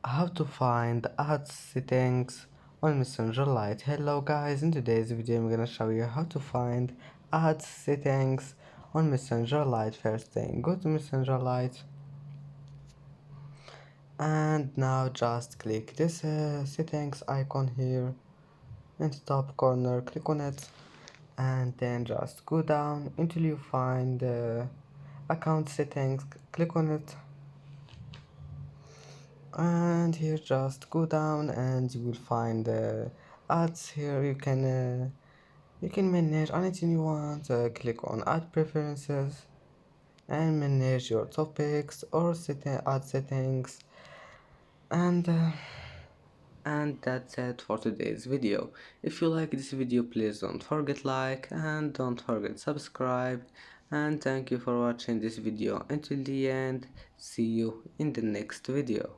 How to find ad settings on Messenger Lite. Hello guys, in today's video I'm gonna show you how to find ad settings on Messenger Lite. First thing, go to Messenger Lite and now just click this settings icon here in the top corner. Click on it and then just go down until you find account settings. Click on it and here just go down and you will find the ads. Here you can manage anything you want. Click on ad preferences and manage your topics or ad settings, and that's it for today's video. If you like this video, please don't forget like and don't forget subscribe, and thank you for watching this video until the end. See you in the next video.